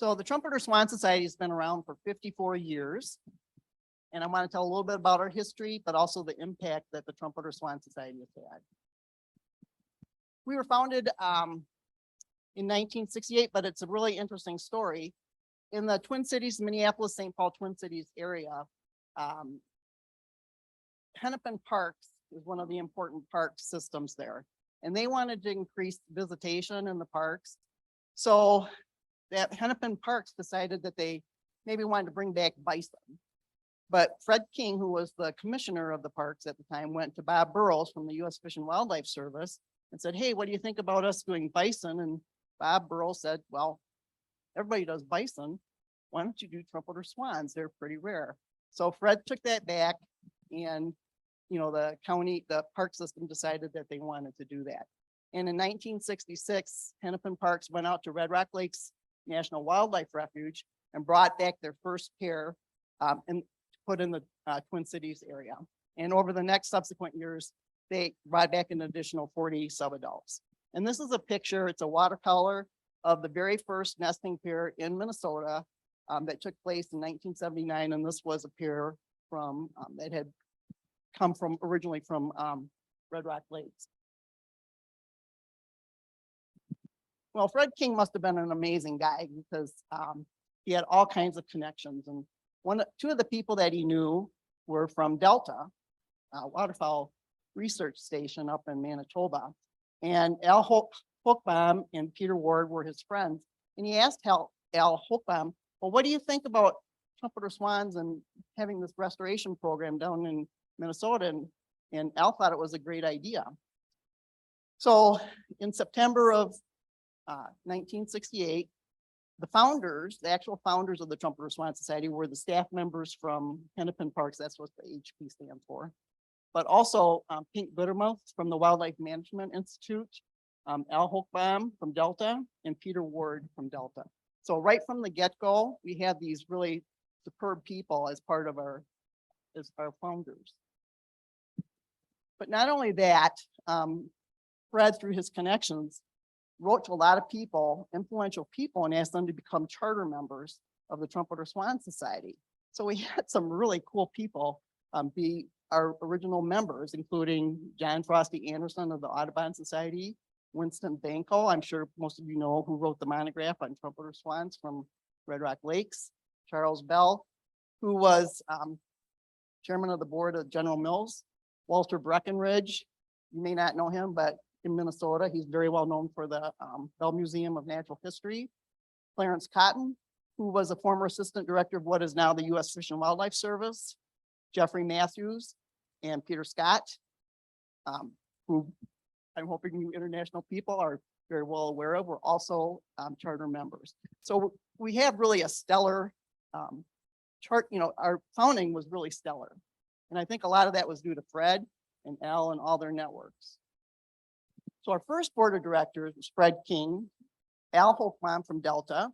So the Trumpeter Swan Society has been around for 54 years. And I want to tell a little bit about our history, but also the impact that the Trumpeter Swan Society has had. We were founded in 1968, but it's a really interesting story. In the Twin Cities, Minneapolis, St. Paul Twin Cities area, Hennepin Parks is one of the important park systems there. And they wanted to increase visitation in the parks. So that Hennepin Parks decided that they maybe wanted to bring back bison. But Fred King, who was the commissioner of the parks at the time, went to Bob Burrows from the U.S. Fish and Wildlife Service and said, hey, what do you think about us doing bison? And Bob Burrows said, well, everybody does bison. Why don't you do trumpeter swans? They're pretty rare. So Fred took that back, and the park system decided that they wanted to do that. And in 1966, Hennepin Parks went out to Red Rock Lakes National Wildlife Refuge and brought back their first pair and put in the Twin Cities area. And over the next subsequent years, they brought back an additional 40 subadults. And this is a picture, it's a watercolor of the very first nesting pair in Minnesota that took place in 1979. And this was a pair from that had come from originally from Red Rock Lakes. Well, Fred King must have been an amazing guy because he had all kinds of connections. And two of the people that he knew were from Delta, Waterfowl Research Station up in Manitoba. And Al Hochbaum and Peter Ward were his friends. And he asked Al Hochbaum, well, what do you think about trumpeter swans and having this restoration program down in Minnesota? And Al thought it was a great idea. So in September of 1968, the actual founders of the Trumpeter Swan Society were the staff members from Hennepin Parks. That's what the HP stands for. But also Pink Bittermouth from the Wildlife Management Institute, Al Hochbaum from Delta, and Peter Ward from Delta. So right from the get-go, we had these really superb people as part of our founders. But not only that, Fred, through his connections, wrote to a lot of people, influential people, and asked them to become charter members of the Trumpeter Swan Society. So we had some really cool people be our original members, including John Frosty Anderson of the Audubon Society, Winston Banco, I'm sure most of you know, who wrote the monograph on trumpeter swans from Red Rock Lakes, Charles Bell, who was chairman of the board of General Mills, Walter Breckenridge, you may not know him, but in Minnesota, he's very well known for the Bell Museum of Natural History, Clarence Cotton, who was a former assistant director of what is now the U.S. Fish and Wildlife Service, Jeffrey Matthews, and Peter Scott, who I'm hoping you international people are very well aware of. We're also charter members. So we have really a stellar chart. Our founding was really stellar. And I think a lot of that was due to Fred and Al and all their networks. So our first board of directors was Fred King, Al Hochbaum from Delta,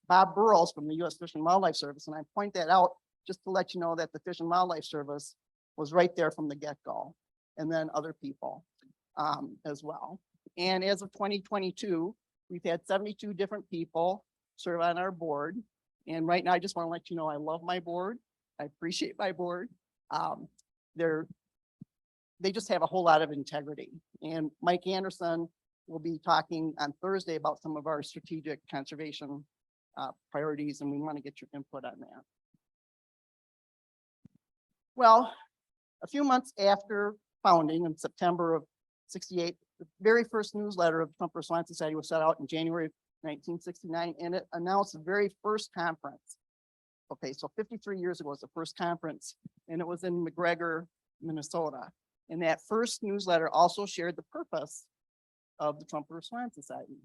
Bob Burrows from the U.S. Fish and Wildlife Service. And I point that out just to let you know that the Fish and Wildlife Service was right there from the get-go, and then other people as well. And as of 2022, we've had 72 different people serve on our board. And right now, I just want to let you know, I love my board. I appreciate my board. They just have a whole lot of integrity. And Mike Anderson will be talking on Thursday about some of our strategic conservation priorities, and we want to get your input on that. Well, a few months after founding in September of 68, the very first newsletter of the Trumpeter Swan Society was set out in January of 1969, and it announced the very first conference. Okay, so 53 years ago was the first conference, and it was in McGregor, Minnesota. And that first newsletter also shared the purpose of the Trumpeter Swan Society.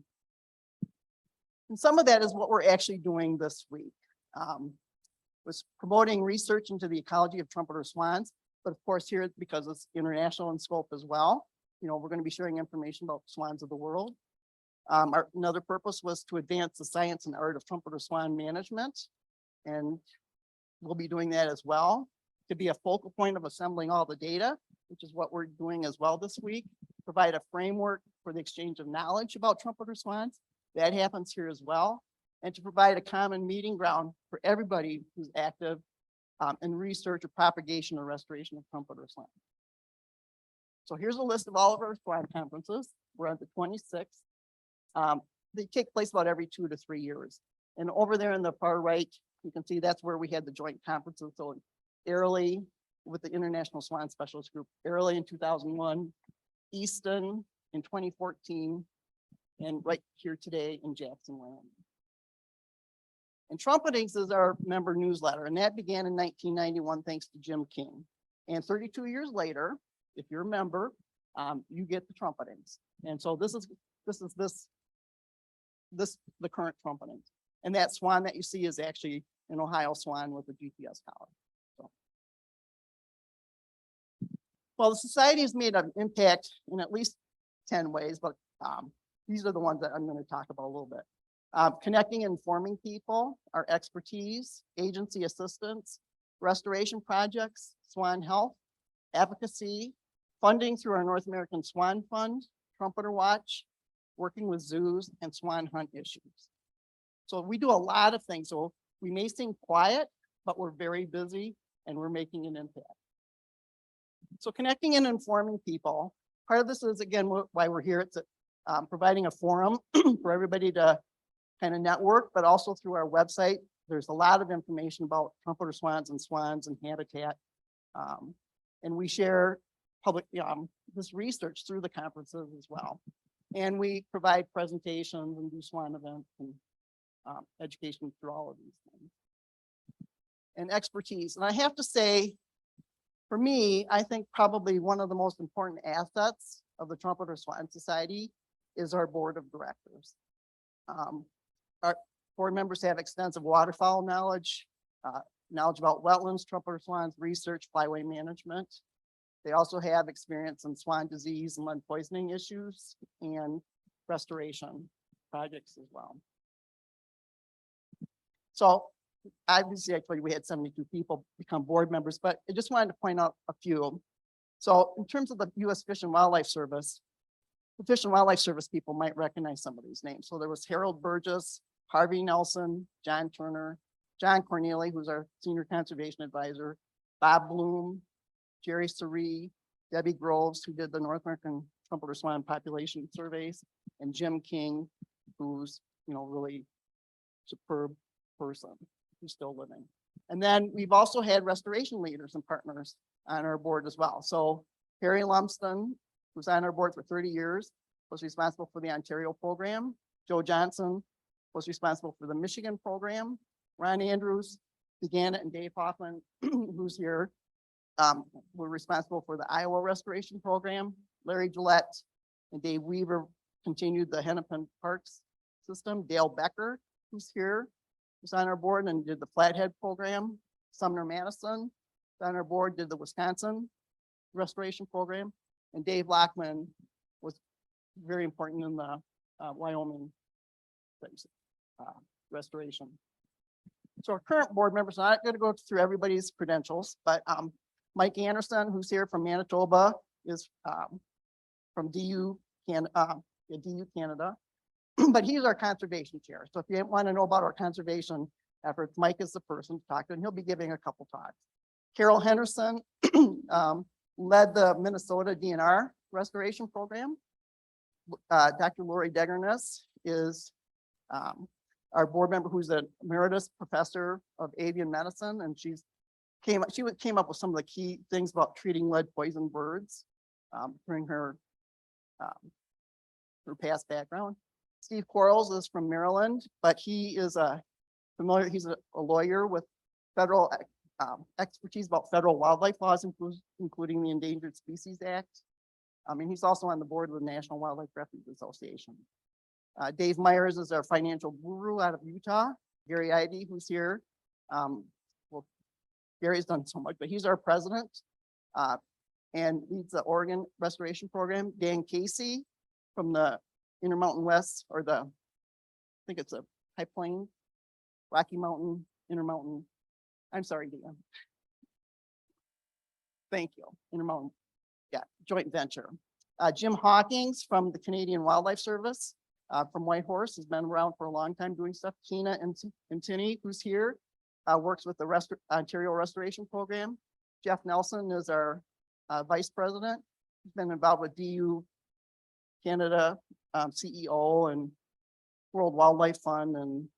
And some of that is what we're actually doing this week. Was promoting research into the ecology of trumpeter swans, but of course here, because it's international in scope as well, we're going to be sharing information about swans of the world. Another purpose was to advance the science and art of trumpeter swan management, and we'll be doing that as well. To be a focal point of assembling all the data, which is what we're doing as well this week. Provide a framework for the exchange of knowledge about trumpeter swans. That happens here as well. and to provide a common meeting ground for everybody who's active in research or propagation or restoration of trumpeter swan. So here's a list of all of our swan conferences. We're on the 26th. They take place about every 2 to 3 years. And over there in the far right, you can see that's where we had the joint conferences. So Airlie with the International Swan Specialist Group, Airlie in 2001, Easton in 2014, and right here today in Jackson, Wyoming. And Trumpetings is our member newsletter, and that began in 1991 thanks to Jim King. And 32 years later, if you're a member, you get the Trumpetings. And so this is the current Trumpetings. And that swan that you see is actually an Ohio swan with a GPS collar. So. Well, the society has made an impact in at least 10 ways, but these are the ones that I'm going to talk about a little bit. Connecting and informing people, our expertise, agency assistance, restoration projects, swan health, advocacy, funding through our North American Swan Fund, Trumpeter Watch, working with zoos, and swan hunt issues. So we do a lot of things. So we may seem quiet, but we're very busy and we're making an impact. So connecting and informing people, part of this is, again, why we're here. It's providing a forum for everybody to kind of network, but also through our website. There's a lot of information about trumpeter swans and habitat. And we share public this research through the conferences as well. And we provide presentations and do swan events and education through all of these things. And expertise. And I have to say, for me, I think probably one of the most important assets of the Trumpeter Swan Society is our board of directors. Our board members have extensive waterfowl knowledge, knowledge about wetlands, trumpeter swans, research, flyway management. They also have experience in swan disease and lead poisoning issues and restoration projects as well. So obviously, I told you we had 72 people become board members, but I just wanted to point out a few. So in terms of the U.S. Fish and Wildlife Service, the Fish and Wildlife Service people might recognize some of these names. So there was Harold Burgess, Harvey Nelson, John Turner, John Corneli, who's our Senior Conservation Advisor, Bob Bloom, Jerry Surrey, Debbie Groves, who did the North American Trumpeter Swan population surveys, and Jim King, who's, really superb person who's still living. And then we've also had restoration leaders and partners on our board as well. So Harry Lumsden, who's on our board for 30 years, was responsible for the Ontario program. Joe Johnson was responsible for the Michigan program. Ron Andrews began it, and Dave Hoffman, who's here, were responsible for the Iowa restoration program. Larry Gillette and Dave Weaver continued the Hennepin Parks system. Dale Becker, who's here, was on our board and did the Flathead program. Sumner Madison, on our board, did the Wisconsin restoration program. And Dave Lockman was very important in the Wyoming restoration. So our current board members, I'm not going to go through everybody's credentials, but Mike Anderson, who's here from Manitoba, is from DU Canada, but he's our conservation chair. So if you want to know about our conservation efforts, Mike is the person to talk to, and he'll be giving a couple talks. Carol Henderson led the Minnesota DNR restoration program. Dr. Lori Degerness is our board member, who's an emeritus professor of avian medicine, and she came up with some of the key things about treating lead poisoned birds during her past background. Steve Quarles is from Maryland, but he is he's a lawyer with federal expertise about federal wildlife laws, including the Endangered Species Act. And he's also on the board of the National Wildlife Refuge Association. Dave Myers is our financial guru out of Utah. Gary Ivey, who's here. Well, Gary's done so much, but he's our president and leads the Oregon Restoration Program. Dan Casey from the Intermountain West, or I think it's a High Plains, Rocky Mountain, Intermountain. I'm sorry, Dan. Thank you. Intermountain, joint venture. Jim Hawkins from the Canadian Wildlife Service. from Whitehorse, has been around for a long time doing stuff. Keena and Tinney, who's here, works with the Ontario Restoration Program. Jeff Nelson is our vice president. He's been involved with DU Canada, CEO, and World Wildlife Fund, and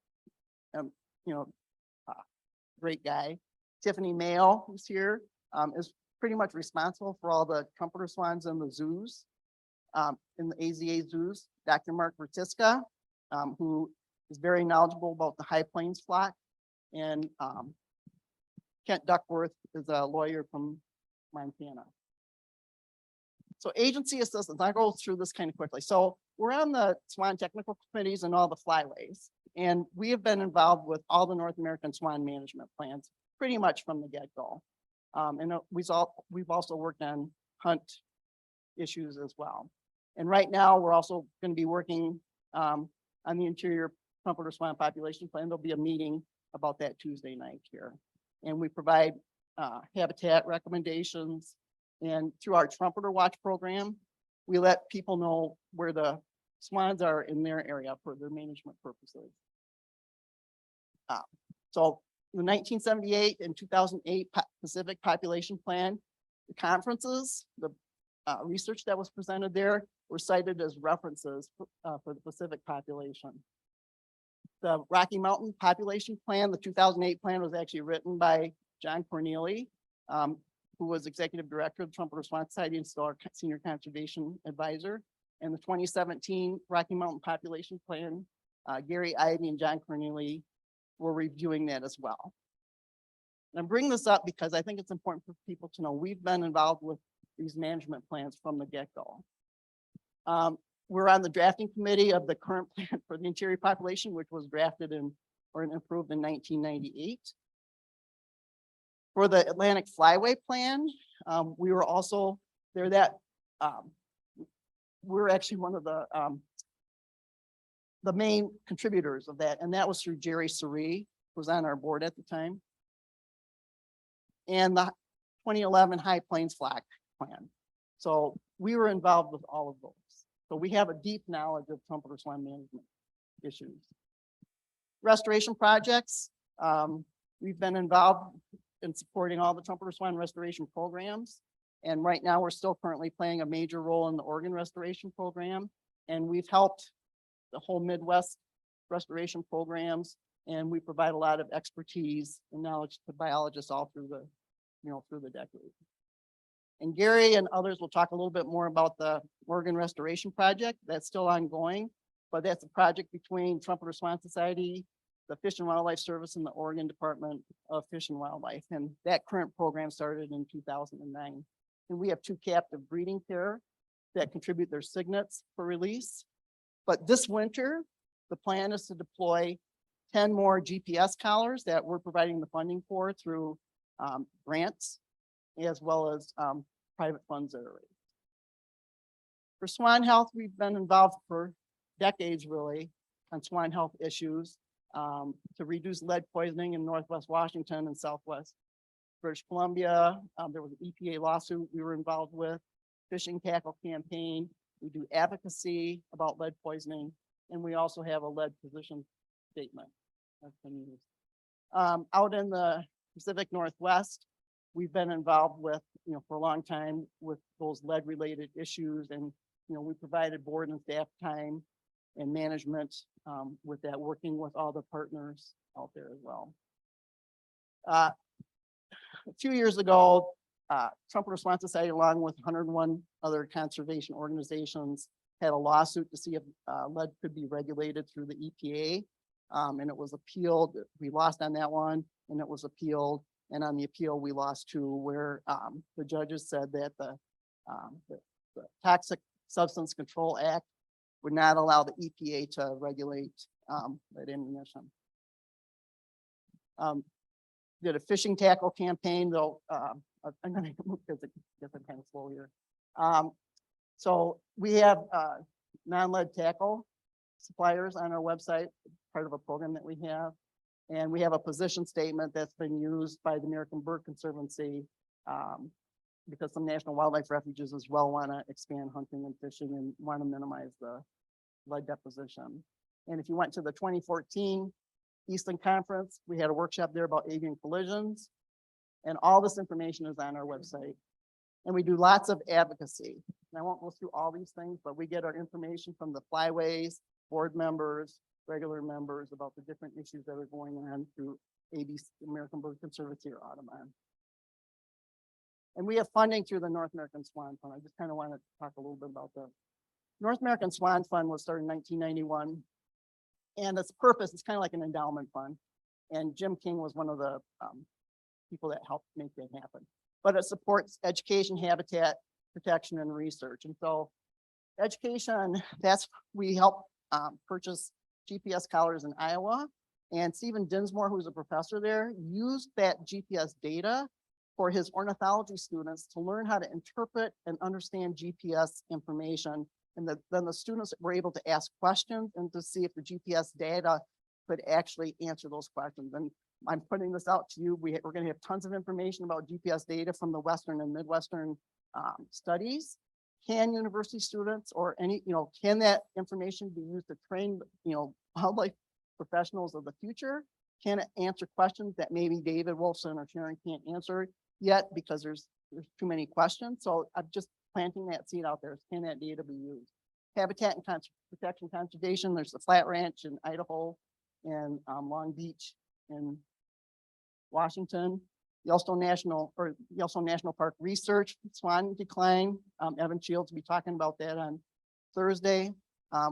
you know, great guy. Tiffany Mayo, who's here, is pretty much responsible for all the trumpeter swans in the zoos, in the AZA zoos. Dr. Mark Vertiska, who is very knowledgeable about the High Plains flock, and Kent Duckworth is a lawyer from Montana. So agency assistance, I'll go through this kind of quickly. So we're on the swan technical committees and all the flyways, and we have been involved with all the North American swan management plans pretty much from the get-go. And we've also worked on hunt issues as well. And right now, we're also going to be working on the interior trumpeter swan population plan. There'll be a meeting about that Tuesday night here. And we provide habitat recommendations. And through our Trumpeter Watch program, we let people know where the swans are in their area for their management purposes. So the 1978 and 2008 Pacific Population Plan, the conferences, the research that was presented there were cited as references for the Pacific population. The Rocky Mountain Population Plan, the 2008 plan, was actually written by John Corneli, who was executive director of the Trumpeter Swan Society and still our senior conservation advisor. And the 2017 Rocky Mountain Population Plan, Gary Ivey and John Corneli were reviewing that as well. And I'm bringing this up because I think it's important for people to know we've been involved with these management plans from the get-go. We're on the drafting committee of the current plan for the interior population, which was drafted or approved in 1998. For the Atlantic Flyway Plan, we were also there. That we're actually one of the main contributors of that, and that was through Jerry Suri, who was on our board at the time, and the 2011 High Plains Flock Plan. So we were involved with all of those. So we have a deep knowledge of trumpeter swan management issues. Restoration projects, we've been involved in supporting all the trumpeter swan restoration programs. And right now we're still currently playing a major role in the Oregon restoration program. And we've helped the whole Midwest restoration programs. And we provide a lot of expertise and knowledge to biologists all through the, through the decade. And Gary and others will talk a little bit more about the Oregon Restoration Project. That's still ongoing, but that's a project between Trumpeter Swan Society, the Fish and Wildlife Service, and the Oregon Department of Fish and Wildlife. And that current program started in 2009. And we have 2 captive breeding pair that contribute their cygnets for release. But this winter, the plan is to deploy 10 more GPS collars that we're providing the funding for through grants, as well as private funds that are raised. For swan health, we've been involved for decades, really, on swan health issues to reduce lead poisoning in Northwest Washington and Southwest British Columbia. There was an EPA lawsuit we were involved with, fishing tackle campaign. We do advocacy about lead poisoning, and we also have a lead position statement that's been used. Out in the Pacific Northwest, we've been involved with, for a long time with those lead related issues, and, we provided board and staff time and management with that, working with all the partners out there as well. A few years ago, Trumpeter Swan Society, along with 101 other conservation organizations, had a lawsuit to see if lead could be regulated through the EPA, and it was appealed. We lost on that one, and it was appealed. And on the appeal, we lost 2, where the judges said that the Toxic Substance Control Act would not allow the EPA to regulate lead ammunition. Did a fishing tackle campaign, though. I'm going to move because I'm kind of slow here. So we have non-lead tackle suppliers on our website, part of a program that we have. And we have a position statement that's been used by the American Bird Conservancy because some national wildlife refuges as well want to expand hunting and fishing and want to minimize the lead deposition. And if you went to the 2014 Eastland Conference, we had a workshop there about avian collisions. And all this information is on our website. And we do lots of advocacy. And I won't go through all these things, but we get our information from the flyways, board members, regular members about the different issues that are going on through ABC, American Bird Conservancy, or Audubon. And we have funding through the North American Swan Fund. I just kind of want to talk a little bit about the North American Swan Fund. Was started in 1991. And its purpose is kind of like an endowment fund. And Jim King was one of the people that helped make that happen. But it supports education, habitat protection, and research. And so education, we help purchase GPS collars in Iowa. And Stephen Dinsmore, who's a professor there, used that GPS data for his ornithology students to learn how to interpret and understand GPS information. And then the students were able to ask questions and to see if the GPS data could actually answer those questions. And I'm putting this out to you. We're going to have tons of information about GPS data from the Western and Midwestern studies. Can university students or can that information be used to train, wildlife professionals of the future? Can it answer questions that maybe David Wolfson or Sharon can't answer yet because there's too many questions? So I'm just planting that seed out there. Can that data be used? Habitat and protection conservation. There's the Flat Ranch in Idaho and Long Beach in Washington. Yellowstone National Park research, swan decline. Evan Shields will be talking about that on Thursday.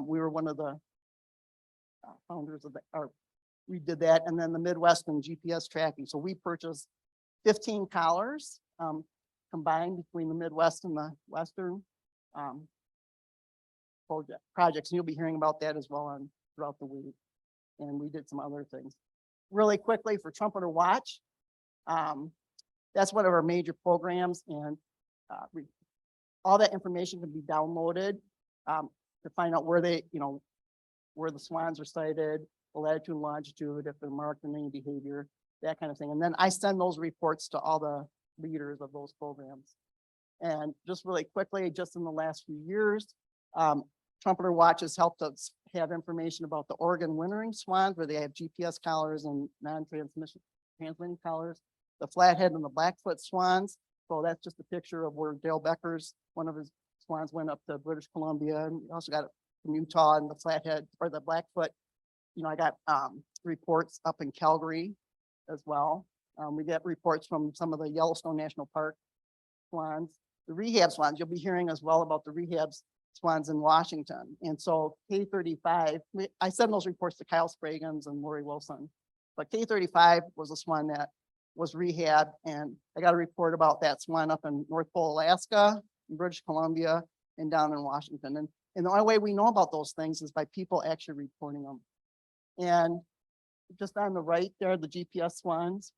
We were one of the founders of we did that. And then the Midwestern GPS tracking. So we purchased 15 collars combined between the Midwest and the Western projects. And you'll be hearing about that as well throughout the week. And we did some other things. Really quickly for Trumpeter Watch, that's one of our major programs, and all that information can be downloaded to find out where where the swans are sighted, the latitude and longitude, if they're marked in any behavior, that kind of thing. And then I send those reports to all the leaders of those programs. And just really quickly, just in the last few years, Trumpeter Watch has helped us have information about the Oregon wintering swans, where they have GPS collars and transmitting collars, the flathead and the Blackfoot swans. So that's just a picture of where Dale Becker's, one of his swans, went up to British Columbia. And we also got it from Utah, and the flathead or the Blackfoot. I got reports up in Calgary as well. We get reports from some of the Yellowstone National Park swans, the rehab swans. You'll be hearing as well about the rehab swans in Washington. And so K35, I send those reports to Kyle Spragans and Lori Wilson. But K35 was a swan that was rehabbed, and I got a report about that swan up in North Pole, Alaska, in British Columbia, and down in Washington. And the only way we know about those things is by people actually reporting them. And just on the right there, the GPS swans,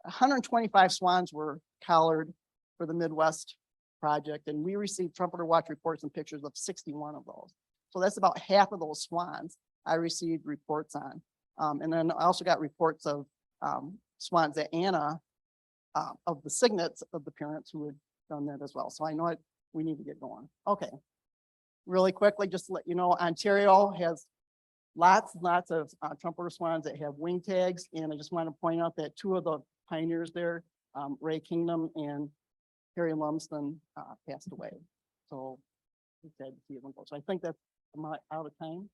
125 swans were collared for the Midwest project, and we received Trumpeter Watch reports and pictures of 61 of those. So that's about half of those swans I received reports on. And then I also got reports of swans that Anna, of the signets of the parents who had done that as well. So I know we need to get going. Okay. Really quickly, just to let you know, Ontario has lots and lots of trumpeter swans that have wing tags. And I just want to point out that two of the pioneers there, Ray Kingdom and Harry Lumsden, passed away. So it's sad to see them go. So I think that's out of time.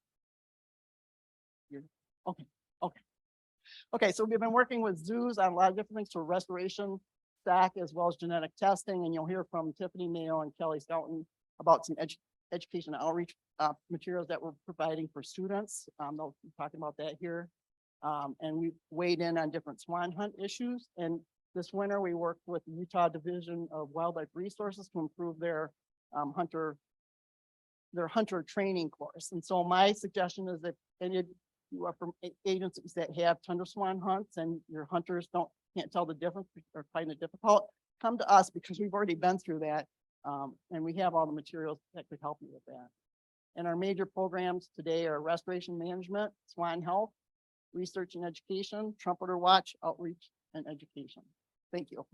Okay. Okay, so we've been working with zoos on a lot of different things for restoration, stock, as well as genetic testing. And you'll hear from Tiffany Mayo and Kelly Stoughton about some education outreach materials that we're providing for students. They'll be talking about that here. And we weighed in on different swan hunt issues. And this winter, we worked with the Utah Division of Wildlife Resources to improve their hunter training course. And so my suggestion is that any of you are from agencies that have tundra swan hunts and your hunters can't tell the difference or find it difficult, come to us because we've already been through that. And we have all the materials that could help you with that. And our major programs today are restoration management, swan health, research and education, trumpeter watch, outreach, and education. Thank you.